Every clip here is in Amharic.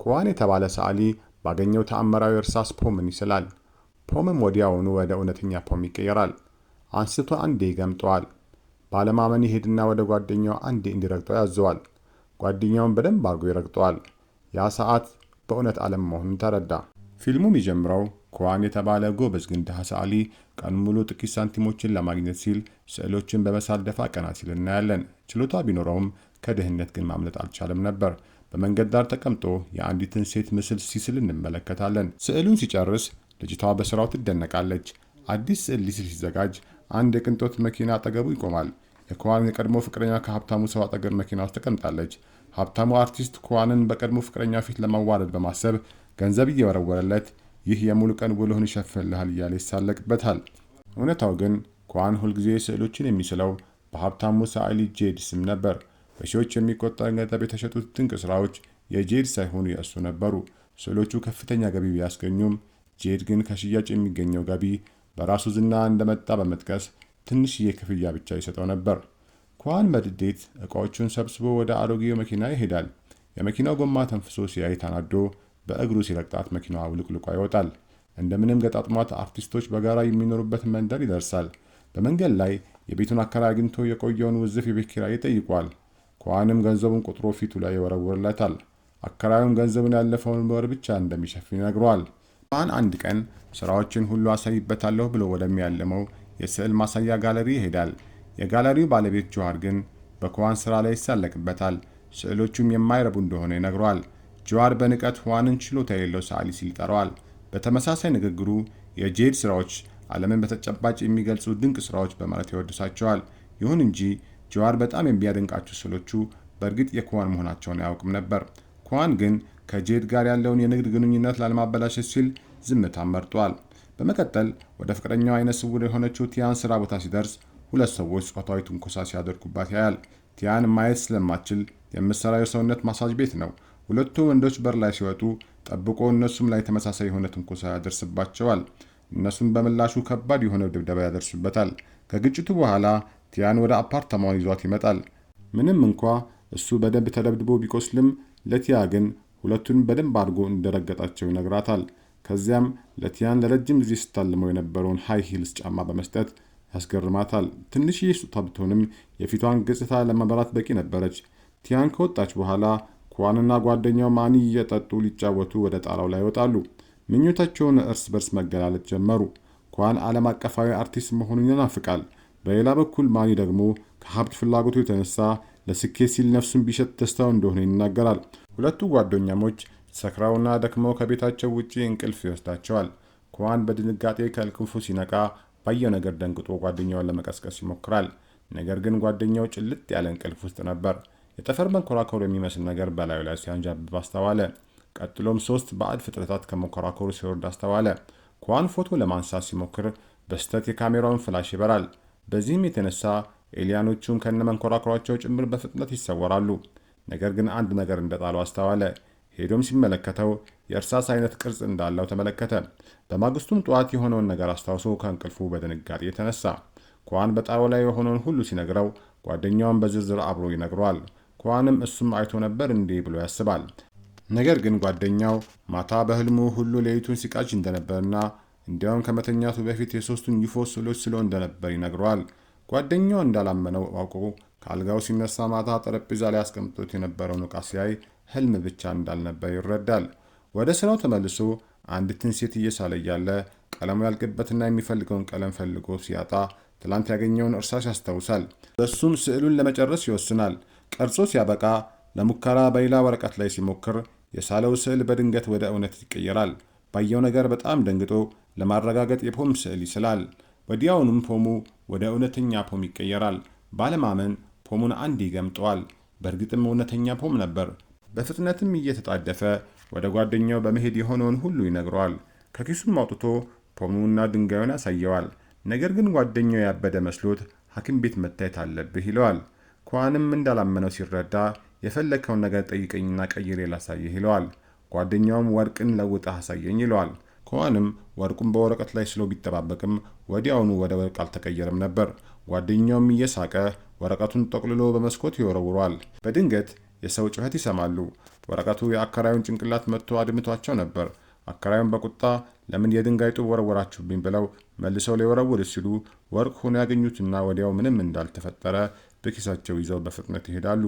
ኮዋን የተባለ ሰዓሊ ባገኘው ተአምራዊ እርሳስ ፖምን ይስላል። ፖምም ወዲያውኑ ወደ እውነተኛ ፖም ይቀየራል። አንስቶ አንዴ ይገምጠዋል። ባለማመን ይሄድና ወደ ጓደኛው አንዴ እንዲረግጠው ያዘዋል። ጓደኛውን በደንብ አድርጎ ይረግጠዋል። ያ ሰዓት በእውነት ዓለም መሆኑን ተረዳ። ፊልሙ የሚጀምረው ኮዋን የተባለ ጎበዝ ግን ድሃ ሰዓሊ ቀኑን ሙሉ ጥቂት ሳንቲሞችን ለማግኘት ሲል ስዕሎችን በመሳል ደፋ ቀና ሲል እናያለን። ችሎታ ቢኖረውም ከድህነት ግን ማምለጥ አልቻለም ነበር። በመንገድ ዳር ተቀምጦ የአንዲትን ሴት ምስል ሲስል እንመለከታለን። ስዕሉን ሲጨርስ ልጅቷ በስራው ትደነቃለች። አዲስ ስዕል ሊስል ሲዘጋጅ አንድ የቅንጦት መኪና አጠገቡ ይቆማል። የኮዋን የቀድሞ ፍቅረኛ ከሀብታሙ ሰው አጠገብ መኪና ውስጥ ተቀምጣለች። ሀብታሙ አርቲስት ኮዋንን በቀድሞ ፍቅረኛ ፊት ለማዋረድ በማሰብ ገንዘብ እየወረወረለት ይህ የሙሉ ቀን ውሎህን ይሸፍንልሃል እያለ ይሳለቅበታል። እውነታው ግን ኮዋን ሁልጊዜ ስዕሎችን የሚስለው በሀብታሙ ሰዓሊ ጄድ ስም ነበር። በሺዎች የሚቆጠር ገንዘብ የተሸጡት ድንቅ ስራዎች የጄድ ሳይሆኑ የእሱ ነበሩ። ስዕሎቹ ከፍተኛ ገቢ ቢያስገኙም ጄድ ግን ከሽያጭ የሚገኘው ገቢ በራሱ ዝና እንደመጣ በመጥቀስ ትንሽዬ ክፍያ ብቻ ይሰጠው ነበር። ኮዋን በንዴት ዕቃዎቹን ሰብስቦ ወደ አሮጌው መኪና ይሄዳል። የመኪናው ጎማ ተንፍሶ ሲያይ ተናዶ በእግሩ ሲረግጣት መኪናዋ ውልቅልቋ ይወጣል። እንደምንም ገጣጥሟት አርቲስቶች በጋራ የሚኖሩበት መንደር ይደርሳል። በመንገድ ላይ የቤቱን አከራይ አግኝቶ የቆየውን ውዝፍ የቤት ኪራይ ይጠይቋል። ኮዋንም ገንዘቡን ቆጥሮ ፊቱ ላይ ይወረውርለታል። አከራዩም ገንዘቡን ያለፈውን ወር ብቻ እንደሚሸፍን ይነግረዋል። ኮዋን አንድ ቀን ስራዎችን ሁሉ አሳይበታለሁ ብሎ ወደሚያልመው የስዕል ማሳያ ጋለሪ ይሄዳል። የጋለሪው ባለቤት ጆዋር ግን በኮዋን ስራ ላይ ይሳለቅበታል። ስዕሎቹም የማይረቡ እንደሆነ ይነግረዋል። ጆዋር በንቀት ኮዋንን ችሎታ የሌለው ሰዓሊ ሲል ይጠራዋል። በተመሳሳይ ንግግሩ የጄድ ስራዎች ዓለምን በተጨባጭ የሚገልጹ ድንቅ ስራዎች በማለት ያወድሳቸዋል። ይሁን እንጂ ጆዋር በጣም የሚያደንቃቸው ስዕሎቹ በእርግጥ የኮዋን መሆናቸውን አያውቅም ነበር። ኮዋን ግን ከጄድ ጋር ያለውን የንግድ ግንኙነት ላለማበላሸት ሲል ዝምታን መርጧል። በመቀጠል ወደ ፍቅረኛው አይነ ስውር የሆነችው ቲያን ስራ ቦታ ሲደርስ ሁለት ሰዎች ጾታዊ ትንኮሳ ሲያደርጉባት ያያል። ቲያን ማየት ስለማትችል የምትሰራው የሰውነት ማሳጅ ቤት ነው። ሁለቱ ወንዶች በር ላይ ሲወጡ ጠብቆ እነሱም ላይ ተመሳሳይ የሆነ ትንኮሳ ያደርስባቸዋል። እነሱም በምላሹ ከባድ የሆነ ድብደባ ያደርሱበታል። ከግጭቱ በኋላ ቲያን ወደ አፓርታማው ይዟት ይመጣል። ምንም እንኳ እሱ በደንብ ተደብድቦ ቢቆስልም ለቲያ ግን ሁለቱን በደንብ አድርጎ እንደረገጣቸው ይነግራታል። ከዚያም ለቲያን ለረጅም ጊዜ ስታልመው የነበረውን ሃይ ሂልስ ጫማ በመስጠት ያስገርማታል። ትንሽዬ ስጦታ ብትሆንም የፊቷን ገጽታ ለማበራት በቂ ነበረች። ቲያን ከወጣች በኋላ ኮዋንና ጓደኛው ማኒ እየጠጡ ሊጫወቱ ወደ ጣራው ላይ ይወጣሉ። ምኞታቸውን እርስ በርስ መገላለጥ ጀመሩ። ኮዋን ዓለም አቀፋዊ አርቲስት መሆኑን ይናፍቃል። በሌላ በኩል ማኒ ደግሞ ከሀብት ፍላጎቱ የተነሳ ለስኬት ሲል ነፍሱን ቢሸጥ ደስታው እንደሆነ ይናገራል። ሁለቱ ጓደኛሞች ሰክራውና ደክመው ከቤታቸው ውጪ እንቅልፍ ይወስዳቸዋል። ኮዋን በድንጋጤ ከእንቅልፉ ሲነቃ ባየው ነገር ደንግጦ ጓደኛውን ለመቀስቀስ ይሞክራል። ነገር ግን ጓደኛው ጭልጥ ያለ እንቅልፍ ውስጥ ነበር። የጠፈር መንኮራኮር የሚመስል ነገር በላዩ ላይ ሲያንዣብብ አስተዋለ። ቀጥሎም 3 ባዕድ ፍጥረታት ከመንኮራኮሩ ሲወርድ አስተዋለ። ኮዋን ፎቶ ለማንሳት ሲሞክር በስተት የካሜራውን ፍላሽ ይበራል። በዚህም የተነሳ ኤሊያኖቹም ከነ መንኮራኮራቸው ጭምር በፍጥነት ይሰወራሉ። ነገር ግን አንድ ነገር እንደጣሉ አስተዋለ። ሄዶም ሲመለከተው የእርሳስ አይነት ቅርጽ እንዳለው ተመለከተ። በማግስቱም ጠዋት የሆነውን ነገር አስታውሶ ከእንቅልፉ በድንጋጤ የተነሳ ኮዋን በጣራው ላይ የሆነውን ሁሉ ሲነግረው ጓደኛውን በዝርዝር አብሮ ይነግረዋል። ኮዋንም እሱም አይቶ ነበር እንዴ ብሎ ያስባል። ነገር ግን ጓደኛው ማታ በህልሙ ሁሉ ሌሊቱን ሲቃጅ እንደነበርና እንዲያውም ከመተኛቱ በፊት የሶስቱን ዩፎ ስዕሎች ስሎ እንደነበር ይነግረዋል። ጓደኛው እንዳላመነው አውቆ ከአልጋው ሲነሳ ማታ ጠረጴዛ ላይ አስቀምጦት የነበረውን ዕቃ ሲያይ ህልም ብቻ እንዳልነበር ይረዳል። ወደ ስራው ተመልሶ አንዲትን ሴት እየሳለ እያለ ቀለሙ ያልቅበትና የሚፈልገውን ቀለም ፈልጎ ሲያጣ ትላንት ያገኘውን እርሳስ ያስታውሳል። በሱም ስዕሉን ለመጨረስ ይወስናል። ቀርጾ ሲያበቃ ለሙከራ በሌላ ወረቀት ላይ ሲሞክር የሳለው ስዕል በድንገት ወደ እውነት ይቀየራል። ባየው ነገር በጣም ደንግጦ ለማረጋገጥ የፖም ስዕል ይስላል። ወዲያውኑም ፖሙ ወደ እውነተኛ ፖም ይቀየራል። ባለማመን ፖሙን አንድ ይገምጠዋል። በእርግጥም እውነተኛ ፖም ነበር። በፍጥነትም እየተጣደፈ ወደ ጓደኛው በመሄድ የሆነውን ሁሉ ይነግረዋል። ከኪሱም አውጥቶ ፖሙና ድንጋዩን ያሳየዋል። ነገር ግን ጓደኛው ያበደ መስሎት ሐኪም ቤት መታየት አለብህ ይለዋል። ኮዋንም እንዳላመነው ሲረዳ የፈለከውን ነገር ጠይቀኝና ቀይሬ ላሳየህ ይለዋል። ጓደኛውም ወርቅን ለውጠህ አሳየኝ ይለዋል። ኮዋንም ወርቁን በወረቀት ላይ ስሎ ቢጠባበቅም ወዲያውኑ ወደ ወርቅ አልተቀየረም ነበር። ጓደኛውም እየሳቀ ወረቀቱን ጠቅልሎ በመስኮት ይወረውሯል። በድንገት የሰው ጩኸት ይሰማሉ። ወረቀቱ የአከራዩን ጭንቅላት መጥቶ አድምቷቸው ነበር። አከራዩን በቁጣ ለምን የድንጋይ ጡብ ወረወራችሁብኝ ብለው መልሰው ሊወረውሩ ሲሉ ወርቅ ሆኖ ያገኙትና ወዲያው ምንም እንዳልተፈጠረ በኪሳቸው ይዘው በፍጥነት ይሄዳሉ።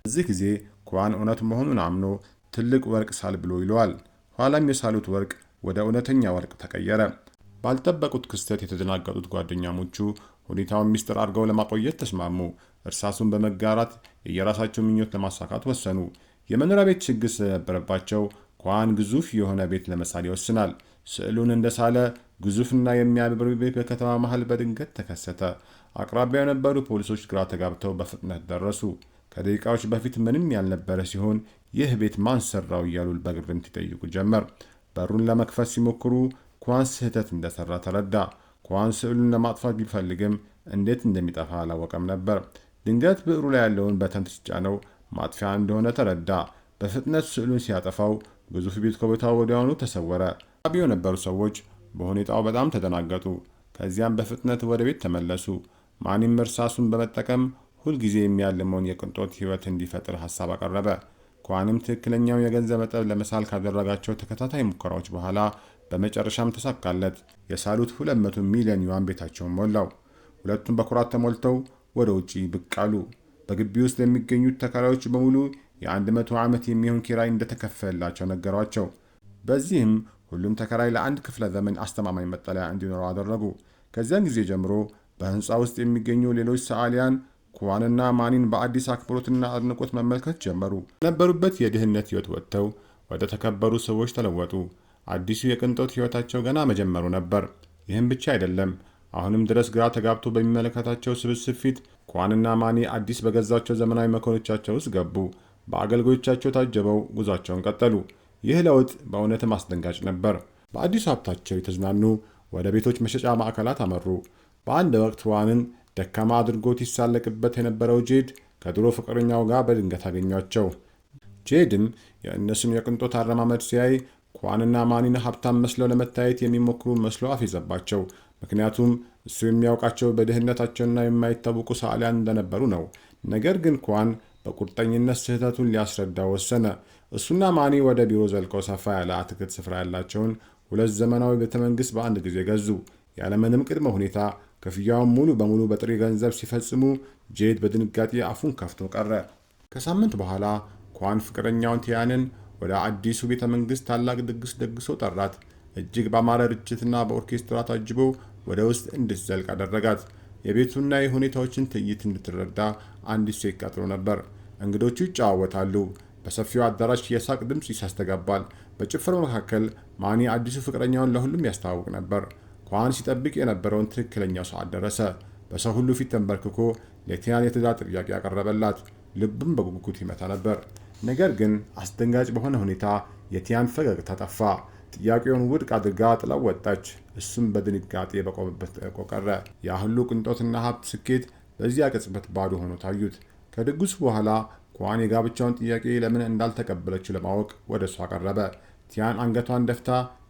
በዚህ ጊዜ ኳን እውነት መሆኑን አምኖ ትልቅ ወርቅ ሳል ብሎ ይለዋል። ኋላም የሳሉት ወርቅ ወደ እውነተኛ ወርቅ ተቀየረ። ባልጠበቁት ክስተት የተደናገጡት ጓደኛሞቹ ሁኔታውን ሚስጥር አድርገው ለማቆየት ተስማሙ። እርሳሱን በመጋራት የየራሳቸው ምኞት ለማሳካት ወሰኑ። የመኖሪያ ቤት ችግር ስለነበረባቸው ኳን ግዙፍ የሆነ ቤት ለመሳል ይወስናል። ስዕሉን እንደሳለ ግዙፍና የሚያምር ቤት በከተማ መሃል በድንገት ተከሰተ። አቅራቢያው የነበሩ ፖሊሶች ግራ ተጋብተው በፍጥነት ደረሱ። ከደቂቃዎች በፊት ምንም ያልነበረ ሲሆን ይህ ቤት ማን ሰራው እያሉ በግርምት ይጠይቁ ጀመር። በሩን ለመክፈት ሲሞክሩ ኳን ስህተት እንደሰራ ተረዳ። ኳን ስዕሉን ለማጥፋት ቢፈልግም እንዴት እንደሚጠፋ አላወቀም ነበር። ድንገት ብዕሩ ላይ ያለውን በተን ሲጫነው ማጥፊያ እንደሆነ ተረዳ። በፍጥነት ስዕሉን ሲያጠፋው ግዙፍ ቤት ከቦታው ወዲያውኑ ተሰወረ። አካባቢው የነበሩ ሰዎች በሁኔታው በጣም ተደናገጡ። ከዚያም በፍጥነት ወደ ቤት ተመለሱ። ማኒም እርሳሱን በመጠቀም ሁልጊዜ የሚያልመውን የቅንጦት ሕይወት እንዲፈጥር ሐሳብ አቀረበ። ኳንም ትክክለኛው የገንዘብ መጠን ለመሳል ካደረጋቸው ተከታታይ ሙከራዎች በኋላ በመጨረሻም ተሳካለት። የሳሉት 200 ሚሊዮን ዩዋን ቤታቸውን ሞላው። ሁለቱም በኩራት ተሞልተው ወደ ውጪ ብቅ አሉ። በግቢ ውስጥ የሚገኙት ተከራዮች በሙሉ የ100 ዓመት የሚሆን ኪራይ እንደተከፈለላቸው ነገሯቸው። በዚህም ሁሉም ተከራይ ለአንድ ክፍለ ዘመን አስተማማኝ መጠለያ እንዲኖረው አደረጉ። ከዚያን ጊዜ ጀምሮ በህንፃ ውስጥ የሚገኙ ሌሎች ሰዓሊያን ኳንና ማኒን በአዲስ አክብሮትና አድናቆት መመልከት ጀመሩ። የነበሩበት የድህነት ህይወት ወጥተው ወደ ተከበሩ ሰዎች ተለወጡ። አዲሱ የቅንጦት ህይወታቸው ገና መጀመሩ ነበር። ይህም ብቻ አይደለም። አሁንም ድረስ ግራ ተጋብቶ በሚመለከታቸው ስብስብ ፊት ኳንና ማኒ አዲስ በገዛቸው ዘመናዊ መኮንኖቻቸው ውስጥ ገቡ። በአገልጋዮቻቸው ታጀበው ጉዟቸውን ቀጠሉ። ይህ ለውጥ በእውነትም አስደንጋጭ ነበር። በአዲሱ ሀብታቸው የተዝናኑ ወደ ቤቶች መሸጫ ማዕከላት አመሩ። በአንድ ወቅት ዋንን ደካማ አድርጎት ይሳለቅበት የነበረው ጄድ ከድሮ ፍቅረኛው ጋር በድንገት አገኟቸው። ጄድም የእነሱን የቅንጦት አረማመድ ሲያይ ኳንና ማኒን ሀብታም መስለው ለመታየት የሚሞክሩ መስሎ አፌዘባቸው። ምክንያቱም እሱ የሚያውቃቸው በድህነታቸውና የማይታወቁ ሰዓሊያን እንደነበሩ ነው። ነገር ግን ኳን በቁርጠኝነት ስህተቱን ሊያስረዳ ወሰነ። እሱና ማኒ ወደ ቢሮ ዘልቀው ሰፋ ያለ አትክልት ስፍራ ያላቸውን 2 ዘመናዊ ቤተመንግስት በአንድ ጊዜ ገዙ። ያለምንም ቅድመ ሁኔታ ክፍያውን ሙሉ በሙሉ በጥሬ ገንዘብ ሲፈጽሙ ጄድ በድንጋጤ አፉን ከፍቶ ቀረ። ከሳምንት በኋላ ኳን ፍቅረኛውን ቲያንን ወደ አዲሱ ቤተመንግስት ታላቅ ድግስ ደግሶ ጠራት። እጅግ ባማረ ርችትና በኦርኬስትራ ታጅቦ ወደ ውስጥ እንድትዘልቅ አደረጋት። የቤቱና የሁኔታዎችን ትዕይንት እንድትረዳ አንዲት ሴት ቀጥሮ ነበር። እንግዶቹ ይጨዋወታሉ። በሰፊው አዳራሽ የሳቅ ድምፅ ያስተጋባል። በጭፈራው መካከል ማኒ አዲሱ ፍቅረኛውን ለሁሉም ያስተዋውቅ ነበር። ኳን ሲጠብቅ የነበረውን ትክክለኛው ሰዓት ደረሰ። በሰው ሁሉ ፊት ተንበርክኮ ለቲያን የትዳር ጥያቄ ያቀረበላት። ልብም በጉጉት ይመታ ነበር። ነገር ግን አስደንጋጭ በሆነ ሁኔታ የቲያን ፈገግታ ጠፋ። ጥያቄውን ውድቅ አድርጋ ጥላው ወጣች። እሱም በድንጋጤ በቆመበት ቀረ። ያ ሁሉ ቅንጦትና ሀብት ስኬት በዚያ ቅጽበት ባዶ ሆኖ ታዩት። ከድግሱ በኋላ ኳን የጋብቻውን ጥያቄ ለምን እንዳልተቀበለችው ለማወቅ ወደ እሷ ቀረበ። ቲያን አንገቷን ደፍታ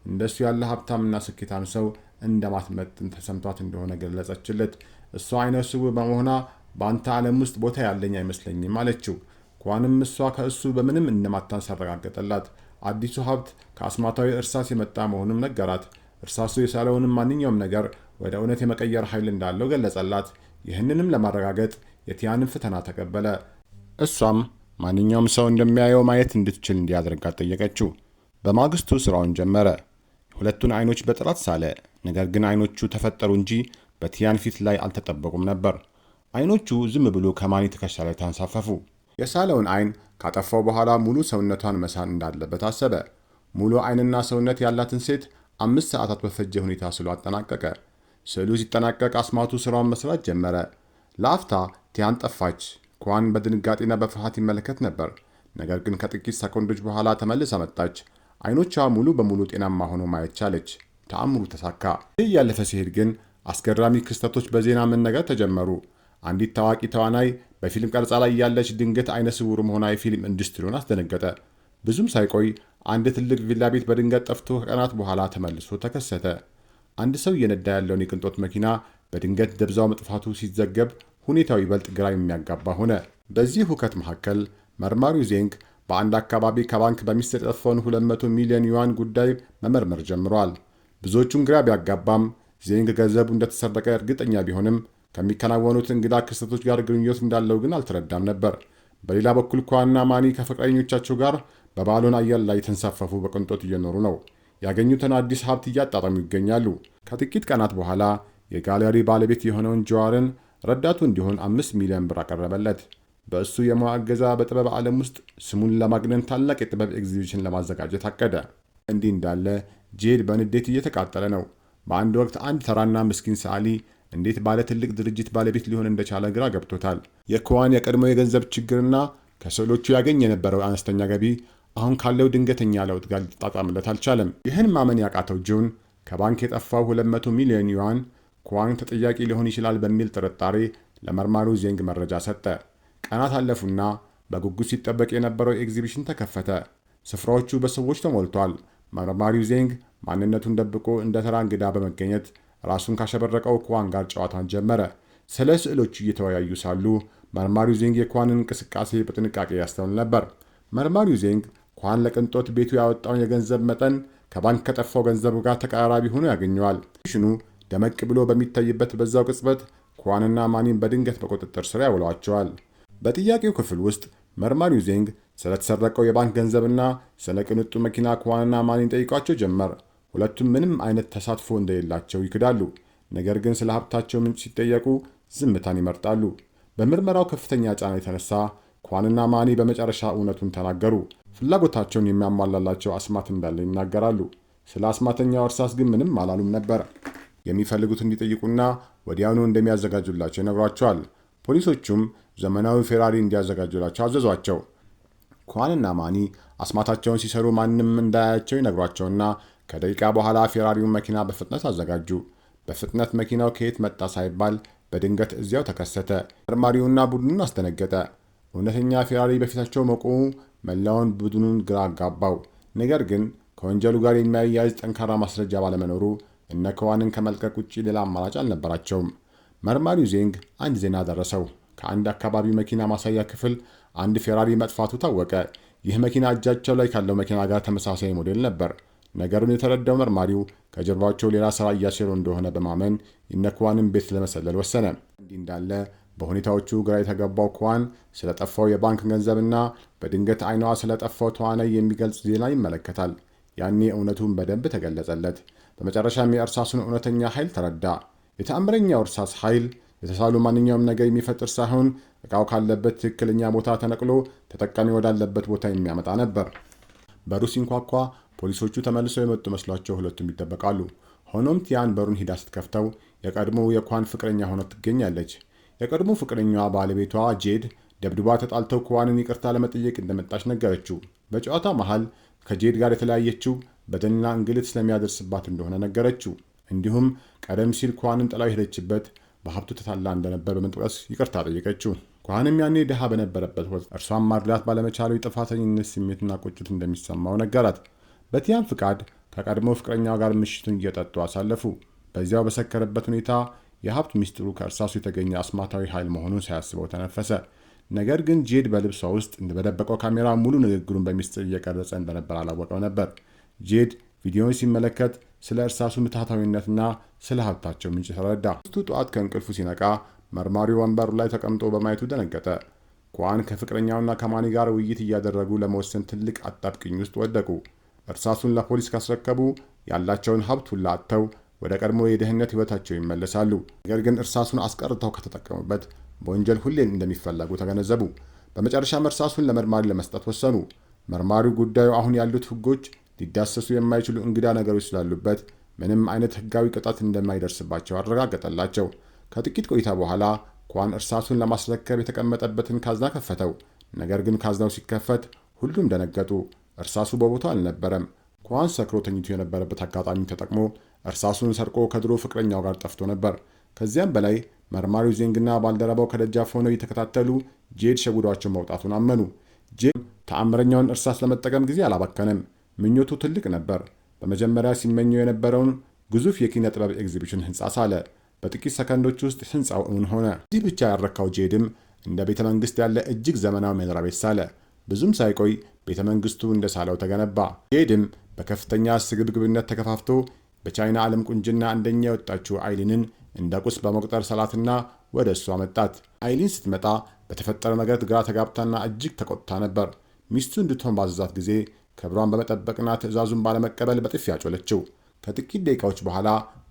እንደሱ ያለ ሀብታምና ስኬታም ሰው እንደማትመጥን ተሰምቷት እንደሆነ ገለጸችለት። እሷ አይነ ስውር በመሆኗ በአንተ ዓለም ውስጥ ቦታ ያለኝ አይመስለኝም አለችው። ኳንም እሷ ከእሱ በምንም እንደማታንስ አረጋገጠላት። አዲሱ ሀብት ከአስማታዊ እርሳስ የመጣ መሆኑን ነገራት። እርሳሱ የሳለውንም ማንኛውም ነገር ወደ እውነት የመቀየር ኃይል እንዳለው ገለጸላት። ይህንንም ለማረጋገጥ የቲያንን ፈተና ተቀበለ። እሷም ማንኛውም ሰው እንደሚያየው ማየት እንድትችል እንዲያደርጋት ጠየቀችው። በማግስቱ ስራውን ጀመረ። ሁለቱን አይኖች በጥራት ሳለ። ነገር ግን አይኖቹ ተፈጠሩ እንጂ በቲያን ፊት ላይ አልተጠበቁም ነበር። አይኖቹ ዝም ብሎ ከማኒ ትከሻ ላይ ተንሳፈፉ። የሳለውን አይን ካጠፋው በኋላ ሙሉ ሰውነቷን መሳል እንዳለበት አሰበ። ሙሉ አይንና ሰውነት ያላትን ሴት 5 ሰዓታት በፈጀ ሁኔታ ስሎ አጠናቀቀ። ስዕሉ ሲጠናቀቅ አስማቱ ስራውን መስራት ጀመረ። ለአፍታ ቲያን ጠፋች። ኳን በድንጋጤና በፍርሃት ይመለከት ነበር። ነገር ግን ከጥቂት ሰኮንዶች በኋላ ተመልሳ መጣች። አይኖቿ ሙሉ በሙሉ ጤናማ ሆኖ ማየት ቻለች። ተአምሩ ተሳካ። ይህ እያለፈ ሲሄድ ግን አስገራሚ ክስተቶች በዜና መነገር ተጀመሩ። አንዲት ታዋቂ ተዋናይ በፊልም ቀረጻ ላይ ያለች ድንገት አይነ ስውር መሆኗ የፊልም ኢንዱስትሪውን አስደነገጠ። ብዙም ሳይቆይ አንድ ትልቅ ቪላ ቤት በድንገት ጠፍቶ ከቀናት በኋላ ተመልሶ ተከሰተ። አንድ ሰው እየነዳ ያለውን የቅንጦት መኪና በድንገት ደብዛው መጥፋቱ ሲዘገብ ሁኔታው ይበልጥ ግራ የሚያጋባ ሆነ። በዚህ ሁከት መካከል መርማሪው ዜንግ በአንድ አካባቢ ከባንክ በሚስጥር የጠፋውን 200 ሚሊዮን ዩዋን ጉዳይ መመርመር ጀምሯል። ብዙዎቹን ግራ ቢያጋባም ዜንግ ገንዘቡ እንደተሰረቀ እርግጠኛ ቢሆንም ከሚከናወኑት እንግዳ ክስተቶች ጋር ግንኙነት እንዳለው ግን አልተረዳም ነበር። በሌላ በኩል ኳንና ማኒ ከፍቅረኞቻቸው ጋር በባሎን አየር ላይ የተንሳፈፉ በቅንጦት እየኖሩ ነው። ያገኙትን አዲስ ሀብት እያጣጣሙ ይገኛሉ። ከጥቂት ቀናት በኋላ የጋለሪ ባለቤት የሆነውን ጀዋርን ረዳቱ እንዲሆን 5 ሚሊዮን ብር አቀረበለት። በእሱ የሙያ እገዛ በጥበብ ዓለም ውስጥ ስሙን ለማግነን ታላቅ የጥበብ ኤግዚቢሽን ለማዘጋጀት አቀደ። እንዲህ እንዳለ ጄድ በንዴት እየተቃጠለ ነው። በአንድ ወቅት አንድ ተራና ምስኪን ሰዓሊ እንዴት ባለ ትልቅ ድርጅት ባለቤት ሊሆን እንደቻለ ግራ ገብቶታል። የኳን የቀድሞ የገንዘብ ችግርና ከስዕሎቹ ያገኝ የነበረው አነስተኛ ገቢ አሁን ካለው ድንገተኛ ለውጥ ጋር ሊጣጣምለት አልቻለም። ይህን ማመን ያቃተው ጆን ከባንክ የጠፋው 200 ሚሊዮን ዩዋን ኳን ተጠያቂ ሊሆን ይችላል በሚል ጥርጣሬ ለመርማሪው ዜንግ መረጃ ሰጠ። ቀናት አለፉና በጉጉት ሲጠበቅ የነበረው ኤግዚቢሽን ተከፈተ። ስፍራዎቹ በሰዎች ተሞልቷል። መርማሪው ዜንግ ማንነቱን ደብቆ እንደ ተራ እንግዳ በመገኘት ራሱን ካሸበረቀው ኳን ጋር ጨዋታን ጀመረ። ስለ ስዕሎቹ እየተወያዩ ሳሉ መርማሪው ዜንግ የኳንን እንቅስቃሴ በጥንቃቄ ያስተውል ነበር። መርማሪው ዜንግ ኳን ለቅንጦት ቤቱ ያወጣውን የገንዘብ መጠን ከባንክ ከጠፋው ገንዘብ ጋር ተቀራራቢ ሆኖ ያገኘዋል። ሽኑ ደመቅ ብሎ በሚታይበት በዛው ቅጽበት ኳንና ማኒን በድንገት በቁጥጥር ስር ያውለዋቸዋል። በጥያቄው ክፍል ውስጥ መርማሪው ዜንግ ስለተሰረቀው የባንክ ገንዘብና ስለ ቅንጡ መኪና ኳንና ማኒን ጠይቋቸው ጀመር። ሁለቱም ምንም አይነት ተሳትፎ እንደሌላቸው ይክዳሉ። ነገር ግን ስለ ሀብታቸው ምንጭ ሲጠየቁ ዝምታን ይመርጣሉ። በምርመራው ከፍተኛ ጫና የተነሳ ኳንና ማኒ በመጨረሻ እውነቱን ተናገሩ። ፍላጎታቸውን የሚያሟላላቸው አስማት እንዳለ ይናገራሉ። ስለ አስማተኛው እርሳስ ግን ምንም አላሉም ነበር። የሚፈልጉት እንዲጠይቁና ወዲያውኑ እንደሚያዘጋጁላቸው ይነግሯቸዋል። ፖሊሶቹም ዘመናዊ ፌራሪ እንዲያዘጋጁላቸው አዘዟቸው። ኳንና ማኒ አስማታቸውን ሲሰሩ ማንም እንዳያያቸው ይነግሯቸውና ከደቂቃ በኋላ ፌራሪውን መኪና በፍጥነት አዘጋጁ። በፍጥነት መኪናው ከየት መጣ ሳይባል በድንገት እዚያው ተከሰተ። መርማሪውና ቡድኑን አስደነገጠ። እውነተኛ ፌራሪ በፊታቸው መቆሙ መላውን ቡድኑን ግራ አጋባው። ነገር ግን ከወንጀሉ ጋር የሚያያዝ ጠንካራ ማስረጃ ባለመኖሩ እነ ኳንን ከመልቀቅ ውጭ ሌላ አማራጭ አልነበራቸውም። መርማሪው ዜንግ አንድ ዜና ደረሰው። ከአንድ አካባቢ መኪና ማሳያ ክፍል አንድ ፌራሪ መጥፋቱ ታወቀ። ይህ መኪና እጃቸው ላይ ካለው መኪና ጋር ተመሳሳይ ሞዴል ነበር። ነገሩን የተረዳው መርማሪው ከጀርባቸው ሌላ ሥራ እያሴሩ እንደሆነ በማመን የነኳንን ቤት ለመሰለል ወሰነ። እንዲህ እንዳለ በሁኔታዎቹ ግራ የተገባው ኳን ስለጠፋው የባንክ ገንዘብና በድንገት ዓይኗ ስለጠፋው ተዋናይ የሚገልጽ ዜና ይመለከታል። ያኔ እውነቱን በደንብ ተገለጸለት። በመጨረሻም የእርሳሱን እውነተኛ ኃይል ተረዳ። የተአምረኛው እርሳስ ኃይል የተሳሉ ማንኛውም ነገር የሚፈጥር ሳይሆን ዕቃው ካለበት ትክክለኛ ቦታ ተነቅሎ ተጠቃሚ ወዳለበት ቦታ የሚያመጣ ነበር። በሩ ሲንኳኳ ፖሊሶቹ ተመልሰው የመጡ መስሏቸው ሁለቱም ይጠበቃሉ። ሆኖም ቲያን በሩን ሂዳ ስትከፍተው የቀድሞው የኳን ፍቅረኛ ሆኖ ትገኛለች። የቀድሞ ፍቅረኛዋ ባለቤቷ ጄድ ደብድባ ተጣልተው ኳንን ይቅርታ ለመጠየቅ እንደመጣች ነገረችው። በጨዋታ መሃል ከጄድ ጋር የተለያየችው በደልና እንግልት ስለሚያደርስባት እንደሆነ ነገረችው። እንዲሁም ቀደም ሲል ኳንን ጥላው የሄደችበት በሀብቱ ተታላ እንደነበር በመጥቀስ ይቅርታ ጠየቀችው። ኳንም ያኔ ድሃ በነበረበት ወቅት እርሷን ማርዳት ባለመቻሉ የጥፋተኝነት ስሜትና ቁጭት እንደሚሰማው ነገራት። በቲያን ፍቃድ ከቀድሞ ፍቅረኛው ጋር ምሽቱን እየጠጡ አሳለፉ። በዚያው በሰከረበት ሁኔታ የሀብት ሚስጥሩ ከእርሳሱ የተገኘ አስማታዊ ኃይል መሆኑን ሳያስበው ተነፈሰ። ነገር ግን ጄድ በልብሷ ውስጥ በደበቀው ካሜራ ሙሉ ንግግሩን በሚስጥር እየቀረጸ እንደነበር አላወቀው ነበር። ጄድ ቪዲዮውን ሲመለከት ስለ እርሳሱ ምትሃታዊነትና ስለ ሀብታቸው ምንጭ ተረዳ። ጠዋት ከእንቅልፉ ሲነቃ መርማሪው ወንበሩ ላይ ተቀምጦ በማየቱ ደነገጠ። ኳን ከፍቅረኛውና ከማኒ ጋር ውይይት እያደረጉ ለመወሰን ትልቅ አጣብቅኝ ውስጥ ወደቁ። እርሳሱን ለፖሊስ ካስረከቡ ያላቸውን ሀብት ሁላ አጥተው ወደ ቀድሞ የድህነት ሕይወታቸው ይመለሳሉ። ነገር ግን እርሳሱን አስቀርተው ከተጠቀሙበት በወንጀል ሁሌም እንደሚፈለጉ ተገነዘቡ። በመጨረሻም እርሳሱን ለመርማሪ ለመስጠት ወሰኑ። መርማሪው ጉዳዩ አሁን ያሉት ሕጎች ሊዳሰሱ የማይችሉ እንግዳ ነገሮች ስላሉበት ምንም አይነት ሕጋዊ ቅጣት እንደማይደርስባቸው አረጋገጠላቸው። ከጥቂት ቆይታ በኋላ ኳን እርሳሱን ለማስረከብ የተቀመጠበትን ካዝና ከፈተው። ነገር ግን ካዝናው ሲከፈት ሁሉም ደነገጡ። እርሳሱ በቦታው አልነበረም። ኳን ሰክሮ ተኝቶ የነበረበት አጋጣሚ ተጠቅሞ እርሳሱን ሰርቆ ከድሮ ፍቅረኛው ጋር ጠፍቶ ነበር። ከዚያም በላይ መርማሪው ዜንግና ባልደረባው ከደጃፍ ሆነው እየተከታተሉ ጄድ ሸጉዷቸው መውጣቱን አመኑ። ጄድ ተአምረኛውን እርሳስ ለመጠቀም ጊዜ አላባከነም። ምኞቱ ትልቅ ነበር። በመጀመሪያ ሲመኘው የነበረውን ግዙፍ የኪነ ጥበብ ኤግዚቢሽን ህንፃ ሳለ። በጥቂት ሰከንዶች ውስጥ ህንፃው እውን ሆነ። እዚህ ብቻ ያረካው ጄድም እንደ ቤተ መንግስት ያለ እጅግ ዘመናዊ መኖሪያ ቤት ሳለ። ብዙም ሳይቆይ ቤተ መንግስቱ እንደሳለው ተገነባ። ጄድም በከፍተኛ ስግብግብነት ተከፋፍቶ በቻይና ዓለም ቁንጅና አንደኛ የወጣችው አይሊንን እንደ ቁስ በመቁጠር ሰላትና ወደ እሱ አመጣት። አይሊን ስትመጣ በተፈጠረው ነገር ግራ ተጋብታና እጅግ ተቆጥታ ነበር። ሚስቱ እንድትሆን ባዘዛት ጊዜ ክብሯን በመጠበቅና ትዕዛዙን ባለመቀበል በጥፊ ያጮለችው። ከጥቂት ደቂቃዎች በኋላ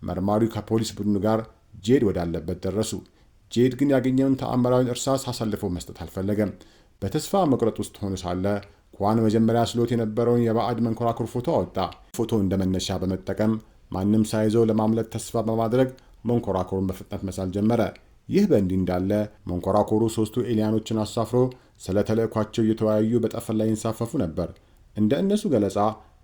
መርማሪው ከፖሊስ ቡድኑ ጋር ጄድ ወዳለበት ደረሱ። ጄድ ግን ያገኘውን ተአምራዊ እርሳስ አሳልፎ መስጠት አልፈለገም። በተስፋ መቁረጥ ውስጥ ሆኖ ሳለ ኳን መጀመሪያ ስሎት የነበረውን የባዕድ መንኮራኩር ፎቶ አወጣ። ፎቶ እንደመነሻ በመጠቀም ማንም ሳይዘው ለማምለጥ ተስፋ በማድረግ መንኮራኩሩን በፍጥነት መሳል ጀመረ። ይህ በእንዲህ እንዳለ መንኮራኩሩ 3ቱ ኤሊያኖችን አሳፍሮ ስለ ተልዕኳቸው እየተወያዩ በጠፈር ላይ ይንሳፈፉ ነበር። እንደ እነሱ ገለጻ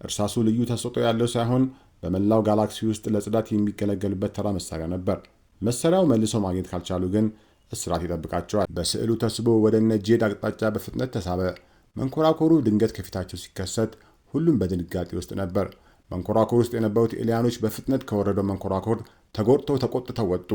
እርሳሱ ልዩ ተሰጥኦ ያለው ሳይሆን በመላው ጋላክሲ ውስጥ ለጽዳት የሚገለገሉበት ተራ መሳሪያ ነበር። መሳሪያው መልሶ ማግኘት ካልቻሉ ግን እስራት ይጠብቃቸዋል። በስዕሉ ተስቦ ወደ እነ ጄድ አቅጣጫ በፍጥነት ተሳበ። መንኮራኩሩ ድንገት ከፊታቸው ሲከሰት ሁሉም በድንጋጤ ውስጥ ነበር። መንኮራኩር ውስጥ የነበሩት ኤሊያኖች በፍጥነት ከወረደው መንኮራኩር ተጎድተው ተቆጥተው ወጡ።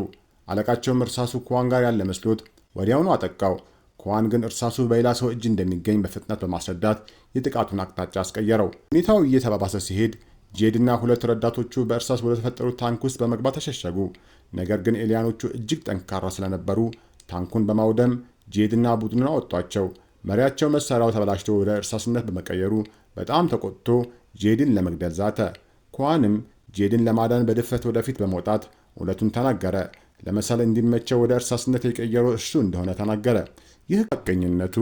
አለቃቸውም እርሳሱ ኳን ጋር ያለ መስሎት ወዲያውኑ አጠቃው። ኳን ግን እርሳሱ በሌላ ሰው እጅ እንደሚገኝ በፍጥነት በማስረዳት የጥቃቱን አቅጣጫ አስቀየረው። ሁኔታው እየተባባሰ ሲሄድ ጄድና 2 ረዳቶቹ በእርሳስ ወደ ተፈጠሩት ታንክ ውስጥ በመግባት ተሸሸጉ። ነገር ግን ኤሊያኖቹ እጅግ ጠንካራ ስለነበሩ ታንኩን በማውደም ጄድና ቡድኑን አወጧቸው። መሪያቸው መሳሪያው ተበላሽቶ ወደ እርሳስነት በመቀየሩ በጣም ተቆጥቶ ጄድን ለመግደል ዛተ። ኳንም ጄድን ለማዳን በድፍረት ወደፊት በመውጣት እውነቱን ተናገረ። ለመሳል እንዲመቸው ወደ እርሳስነት የቀየረው እርሱ እንደሆነ ተናገረ። ይህ ሐቀኝነቱ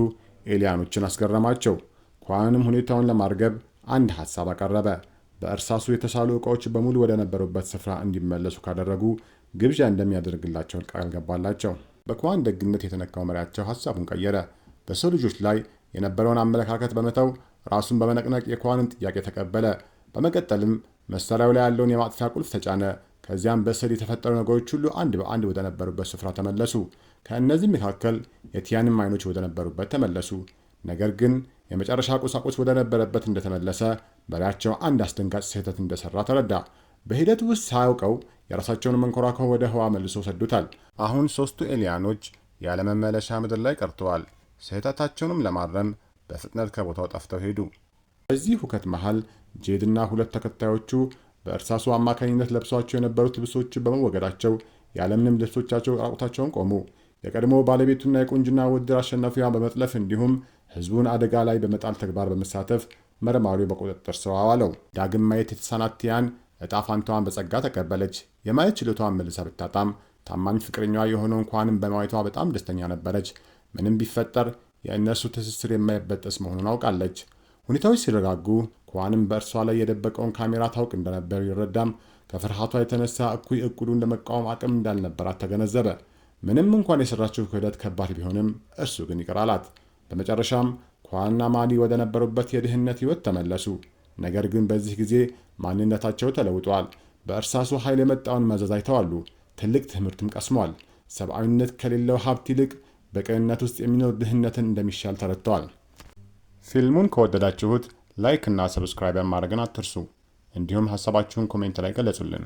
ኤሊያኖችን አስገረማቸው። ኳንም ሁኔታውን ለማርገብ አንድ ሐሳብ አቀረበ። በእርሳሱ የተሳሉ ዕቃዎች በሙሉ ወደ ነበሩበት ስፍራ እንዲመለሱ ካደረጉ ግብዣ እንደሚያደርግላቸው ቃል ገባላቸው። በኳን ደግነት የተነካው መሪያቸው ሐሳቡን ቀየረ። በሰው ልጆች ላይ የነበረውን አመለካከት በመተው ራሱን በመነቅነቅ የኳንን ጥያቄ ተቀበለ። በመቀጠልም መሳሪያው ላይ ያለውን የማጥፊያ ቁልፍ ተጫነ። ከዚያም በስዕል የተፈጠሩ ነገሮች ሁሉ አንድ በአንድ ወደ ነበሩበት ስፍራ ተመለሱ። ከእነዚህም መካከል የቲያንም አይኖች ወደ ነበሩበት ተመለሱ። ነገር ግን የመጨረሻ ቁሳቁስ ወደ ነበረበት እንደተመለሰ መሪያቸው አንድ አስደንጋጭ ስህተት እንደሰራ ተረዳ። በሂደቱ ውስጥ ሳያውቀው የራሳቸውን መንኮራኩር ወደ ህዋ መልሶ ሰዱታል። አሁን 3ቱ ኤሊያኖች ያለመመለሻ ምድር ላይ ቀርተዋል። ስህተታቸውንም ለማረም በፍጥነት ከቦታው ጠፍተው ሄዱ። በዚህ ሁከት መሃል ጄድና 2 ተከታዮቹ በእርሳሱ አማካኝነት ለብሷቸው የነበሩት ልብሶች በመወገዳቸው ያለምንም ልብሶቻቸው ራቁታቸውን ቆሙ። የቀድሞ ባለቤቱና የቁንጅና ውድድር አሸናፊዋ በመጥለፍ እንዲሁም ህዝቡን አደጋ ላይ በመጣል ተግባር በመሳተፍ መርማሪው በቁጥጥር ስር አዋለው። ዳግም ማየት የተሳናት ቲያን ዕጣ ፋንታዋን በጸጋ ተቀበለች። የማየት ችሎታዋን መልሳ ብታጣም ታማኝ ፍቅረኛዋ የሆነውን ኳንም በማየቷ በጣም ደስተኛ ነበረች። ምንም ቢፈጠር የእነርሱ ትስስር የማይበጠስ መሆኑን አውቃለች። ሁኔታዎች ሲረጋጉ ኳንም በእርሷ ላይ የደበቀውን ካሜራ ታውቅ እንደነበር ይረዳም ከፍርሃቷ የተነሳ እኩይ እቅዱን ለመቃወም አቅም እንዳልነበራት ተገነዘበ። ምንም እንኳን የሰራችው ክህደት ከባድ ቢሆንም እርሱ ግን ይቅር አላት። በመጨረሻም ኳንና ማሊ ወደ ነበሩበት የድህነት ህይወት ተመለሱ። ነገር ግን በዚህ ጊዜ ማንነታቸው ተለውጧል። በእርሳሱ ኃይል የመጣውን መዘዝ አይተዋሉ። ትልቅ ትምህርትም ቀስመዋል። ሰብአዊነት ከሌለው ሀብት ይልቅ በቅንነት ውስጥ የሚኖር ድህነትን እንደሚሻል ተረድተዋል። ፊልሙን ከወደዳችሁት ላይክ እና ሰብስክራይብ ማድረግን አትርሱ። እንዲሁም ሐሳባችሁን ኮሜንት ላይ ገለጹልን።